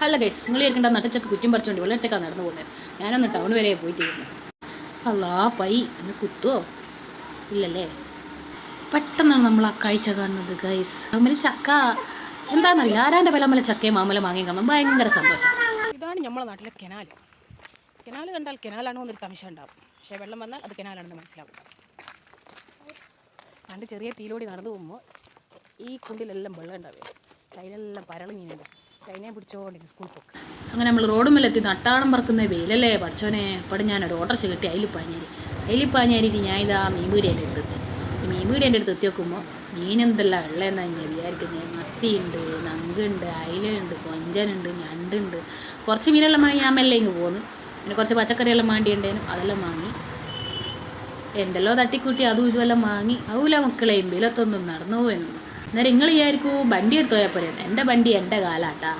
അല്ല ഗൈസ്, നിങ്ങൾ ഇരിക്കേണ്ട നട്ടച്ചക്ക് കുറ്റും പറിച്ചോണ്ട് വെള്ളത്തേക്കാണ് നടന്നു പോകുന്നത്. ഞാനൊന്ന് ടൗൺ വരെ പോയിട്ട് വരുന്നു. അല്ലാ പൈ എന്നെ കുത്തുവോ ഇല്ലല്ലേ. പെട്ടെന്നാണ് നമ്മൾ ആ കാഴ്ച കാണുന്നത് ഗൈസ്. അമ്മല് ചക്ക എന്താണെന്നറിയില്ല, ആരാൻ്റെ വിലമല ചക്കയും മാമല മാങ്ങയും കാണുമ്പോൾ ഭയങ്കര സന്തോഷം. ഇതാണ് നമ്മളെ നാട്ടിലെ കെനാൽ. കെനാൽ കണ്ടാൽ കെനാലാണോ എന്നൊരു തമിശ ഉണ്ടാവും, പക്ഷേ വെള്ളം വന്നാൽ അത് കെനാലാണെന്ന് മനസ്സിലാവും. പണ്ട് ചെറിയ തീയിലൂടെ നടന്നു പോകുമ്പോൾ ഈ കുണ്ടിലെല്ലാം വെള്ളം ഉണ്ടാവുക, കയ്യിലെല്ലാം പരള് മീനുണ്ട്, കൈനെ പിടിച്ചോണ്ടിരിക്കും സ്കൂൾ പോക്ക്. അങ്ങനെ നമ്മൾ റോഡുമ്മിലെത്തി നട്ടാടം പറക്കുന്ന വെയിലല്ലേ പഠിച്ചോനെ. അപ്പോഴും ഞാനൊരു ഓട്ടർച്ച കിട്ടി അതിൽ പാഞ്ഞേരിയിട്ട് ഞാൻ ഇതാ മീൻപീടിയേൻ്റെ അടുത്തെത്തി. ഈ മീൻപീടിയേൻ്റെ അടുത്ത് എത്തി നോക്കുമ്പോൾ മീനെന്തെല്ലാം ഉള്ളതെന്നാണ് നിങ്ങൾ വിചാരിക്കുന്നത്. മത്തിയുണ്ട്, നങ്കുണ്ട്, അയിലുണ്ട്, കൊഞ്ചനുണ്ട്, ഞണ്ടുണ്ട്, കുറച്ച് മീനെല്ലാം വാങ്ങി ഞാൻ മെല്ലെ ഇങ്ങ് പോന്ന്. പിന്നെ കുറച്ച് പച്ചക്കറിയെല്ലാം വാങ്ങിയിട്ടുണ്ടേനും അതെല്ലാം വാങ്ങി, എന്തെല്ലോ തട്ടിക്കൂട്ടി അതും ഇതുമെല്ലാം വാങ്ങി. അതുമില്ല മക്കളെ വെയിലത്തൊന്നും നടന്നു പോയെന്നു. അന്നേരം നിങ്ങൾ വിചാരിക്കൂ വണ്ടി എടുത്ത് പോയാൽ പോരെ. എൻ്റെ വണ്ടി എൻ്റെ കാലാട്ടാ.